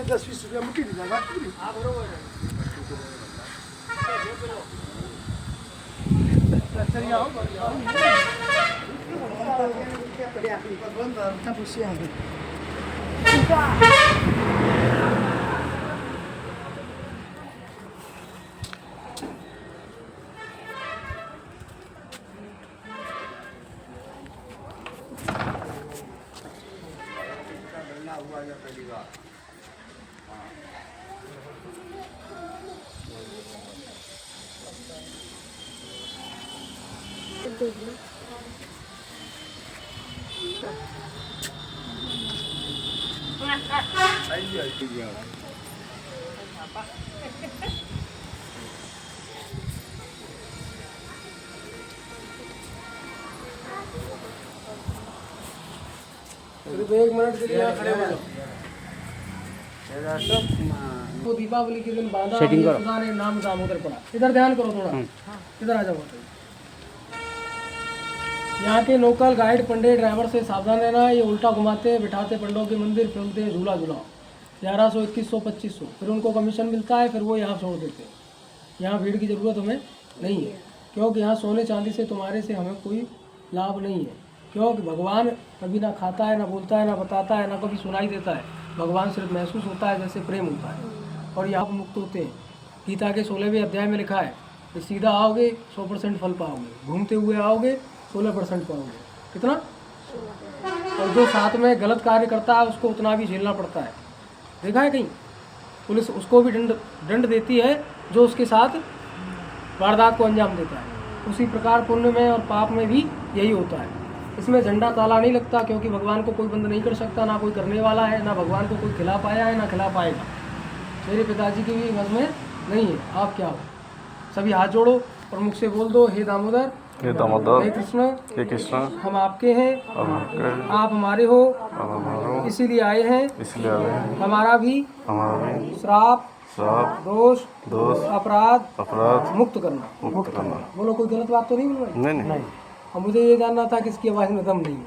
10-20 रुपया मुठी दीजिएगा। सिर्फ 1 मिनट के लिए यहाँ खड़े हो जाओ। वो दीपावली के दिन बांधा खुदा ने नाम दामोदर पड़ा। इधर ध्यान करो थोड़ा, इधर आ जाओ। यहाँ के लोकल गाइड पंडित ड्राइवर से सावधान रहना। ये उल्टा घुमाते बिठाते पंडों के मंदिर, फेंकते झूला झूलाओ 1100, 2100, 2500, फिर उनको कमीशन मिलता है, फिर वो यहाँ छोड़ देते हैं। यहाँ भीड़ की ज़रूरत हमें नहीं है, क्योंकि यहाँ सोने चांदी से तुम्हारे से हमें कोई लाभ नहीं है। क्योंकि भगवान कभी ना खाता है, ना बोलता है, ना बताता है, ना कभी सुनाई देता है। भगवान सिर्फ महसूस होता है, जैसे प्रेम होता है, और यहाँ मुक्त होते हैं। गीता के 16वें अध्याय में लिखा है कि सीधा आओगे 100% फल पाओगे, घूमते हुए आओगे 16% पाओगे। कितना? और जो साथ में गलत कार्य करता है उसको उतना भी झेलना पड़ता है। देखा है कहीं? पुलिस उसको भी दंड देती है जो उसके साथ वारदात को अंजाम देता है। उसी प्रकार पुण्य में और पाप में भी यही होता है। इसमें झंडा ताला नहीं लगता, क्योंकि भगवान को कोई बंद नहीं कर सकता, ना कोई करने वाला है, ना भगवान को कोई खिला पाया है, ना खिला पाएगा। मेरे पिताजी की भी मज में नहीं है। आप क्या हो? सभी हाथ जोड़ो और मुख से बोल दो, हे दामोदर, हे दामोदर, हे कृष्ण, हे कृष्ण, हम आपके हैं, आप हमारे हो, इसीलिए आए हैं, हमारा भी श्राप, दोष, अपराध मुक्त करना। बोलो, कोई गलत बात तो नहीं बोल रही? नहीं। और मुझे ये जानना था कि इसकी आवाज़ में दम नहीं है।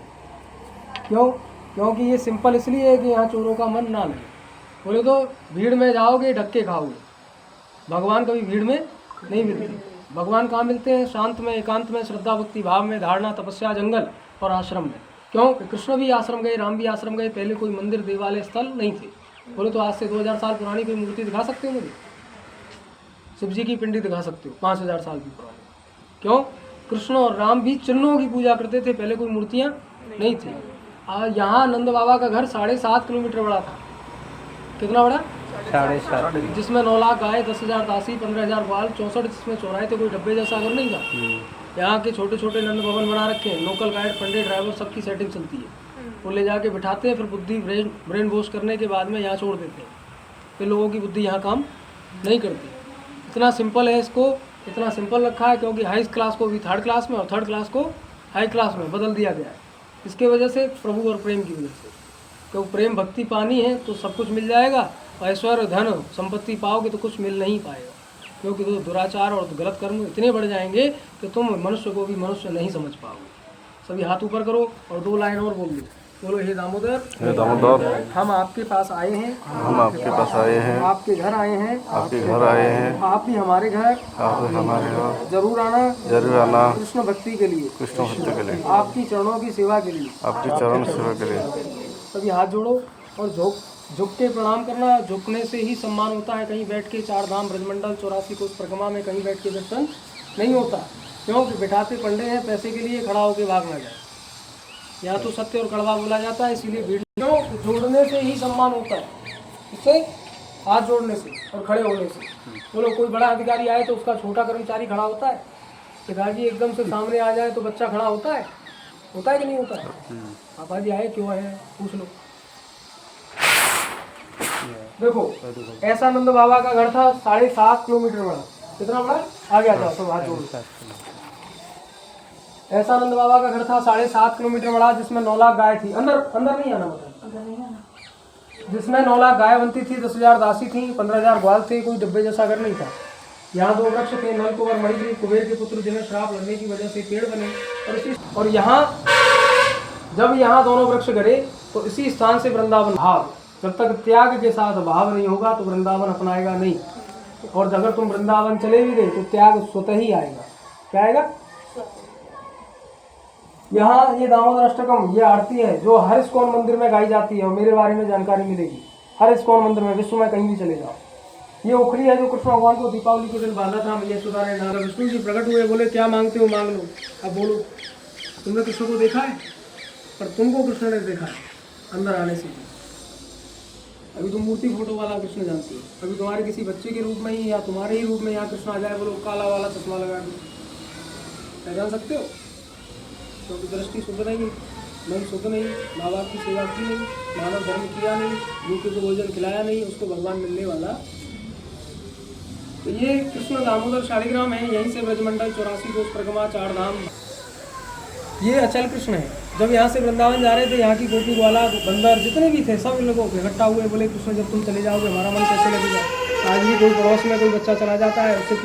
क्यों? क्योंकि ये सिंपल इसलिए है कि यहाँ चोरों का मन ना लगे। बोले तो भीड़ में जाओगे धक्के खाओगे। भगवान कभी भीड़ में नहीं मिलते। भगवान कहाँ मिलते हैं? शांत में, एकांत में, श्रद्धा भक्ति भाव में, धारणा, तपस्या, जंगल और आश्रम में। क्यों? कृष्ण भी आश्रम गए, राम भी आश्रम गए। पहले कोई मंदिर देवालय स्थल नहीं थे। बोले तो आज से 2000 साल पुरानी कोई मूर्ति दिखा सकते हो मुझे? शिव जी की पिंडी दिखा सकते हो 5000 साल की पुरानी। क्यों? कृष्ण और राम भी चिन्हों की पूजा करते थे, पहले कोई मूर्तियाँ नहीं थी। यहाँ नंद बाबा का घर 7.5 किलोमीटर बड़ा था। कितना बड़ा? 7.5। जिसमें 9 लाख गाय, 10,000 दासी, 15,000 ग्वाल, 64 जिसमें चौराहे थे। कोई डब्बे जैसा घर नहीं था। यहाँ के छोटे छोटे नंद भवन बना रखे हैं। लोकल गाइड पंडित ड्राइवर सबकी सेटिंग चलती है। वो ले जाके बिठाते हैं, फिर बुद्धि ब्रेन वॉश करने के बाद में यहाँ छोड़ देते हैं। फिर लोगों की बुद्धि यहाँ काम नहीं करती। इतना सिंपल है, इसको इतना सिंपल रखा है क्योंकि हाई क्लास को भी 3rd क्लास में और 3rd क्लास को हाई क्लास में बदल दिया गया है। इसके वजह से प्रभु और प्रेम की वजह से। क्योंकि प्रेम भक्ति पानी है तो सब कुछ मिल जाएगा। ऐश्वर्य धन संपत्ति पाओगे तो कुछ मिल नहीं पाएगा, क्योंकि तो दुराचार और गलत कर्म इतने बढ़ जाएंगे कि तुम मनुष्य को भी मनुष्य नहीं समझ पाओगे। सभी हाथ ऊपर करो और 2 लाइन और बोल दो। बोलो, हे दामोदर, हे दामोदर, हम आपके पास आए हैं, हम आपके पास आए हैं, आपके घर आए हैं, आपके घर आए हैं, आप भी हमारे घर, आप हमारे घर जरूर आना, कृष्ण भक्ति के लिए, कृष्ण भक्ति के लिए, आपकी चरणों की सेवा के लिए, आपकी चरण सेवा के लिए। सभी हाथ जोड़ो और झुक के प्रणाम करना। झुकने से ही सम्मान होता है। कहीं बैठ के 4 धाम ब्रजमंडल 84 कोस परिक्रमा में कहीं बैठ के दर्शन नहीं होता। क्योंकि बिठाते पंडे हैं पैसे के लिए, खड़ा होकर भाग ना जाए। यहाँ तो सत्य और कड़वा बोला जाता है, इसीलिए भीड़। क्यों? जोड़ने से ही सम्मान होता है। इससे हाथ जोड़ने से और खड़े होने से। बोलो, कोई बड़ा अधिकारी आए तो उसका छोटा कर्मचारी खड़ा होता है? पिताजी एकदम से सामने आ जाए तो बच्चा खड़ा होता है? होता है कि नहीं होता है? पापा जी आए, क्यों आए, पूछ लो। देखो, ऐसा नंद बाबा का घर था 7.5 किलोमीटर बड़ा। कितना बड़ा? आगे आ जाओ, सब हाथ जोड़। ऐसा नंद बाबा का घर था 7.5 किलोमीटर बड़ा, जिसमें 9 लाख गाय थी। अंदर नहीं आना, मतलब जिसमें 9 लाख गाय बनती थी, 10,000 दासी थी, 15,000 ग्वाल थे। कोई डब्बे जैसा घर नहीं था। यहाँ 2 वृक्ष थे, नलकुबर मणिग्रीव, कुबेर के पुत्र, जिन्हें श्राप लगने की वजह से पेड़ बने। और यहाँ जब यहाँ दोनों वृक्ष गिरे तो इसी स्थान से वृंदावन भाव जब तक त्याग के साथ भाव नहीं होगा तो वृंदावन अपनाएगा नहीं। और अगर तुम वृंदावन चले भी गए तो त्याग स्वतः ही आएगा। क्या आएगा? यहाँ ये दामोदर अष्टकम ये आरती है जो हर इस्कॉन मंदिर में गाई जाती है और मेरे बारे में जानकारी मिलेगी हर इस्कॉन मंदिर में, विश्व में कहीं भी चले जाओ। ये उखड़ी है जो कृष्ण भगवान को दीपावली के दिन बांधा था। मैया सुधा ने नारद विष्णु जी प्रकट हुए, बोले क्या मांगते हो मांग लो। अब बोलो, तुमने कृष्ण को देखा है पर तुमको कृष्ण ने देखा है अंदर आने से। अभी तुम मूर्ति फोटो वाला कृष्ण जानती हो, अभी तुम्हारे किसी बच्चे के रूप में ही या तुम्हारे ही रूप में यहाँ कृष्ण आ जाए, बोलो काला वाला चश्मा लगा के पहचान सकते हो? क्योंकि दृष्टि शुद्ध नहीं, मन शुद्ध नहीं, माँ बाप की सेवा की नहीं, मानव धर्म किया नहीं, भूखे को भोजन खिलाया नहीं, उसको भगवान मिलने वाला। तो ये कृष्ण दामोदर शालिग्राम है। यहीं से ब्रजमंडल 84 कोस परिक्रमा 4 धाम। ये अचल कृष्ण है। जब यहाँ से वृंदावन जा रहे थे, यहाँ की गोपी ग्वाला बंदर जितने भी थे सब इन लोगों को इकट्ठा हुए, बोले कृष्ण जब तुम चले जाओगे हमारा मन कैसे लगेगा। आज भी कोई पड़ोस में कोई बच्चा चला जाता है उससे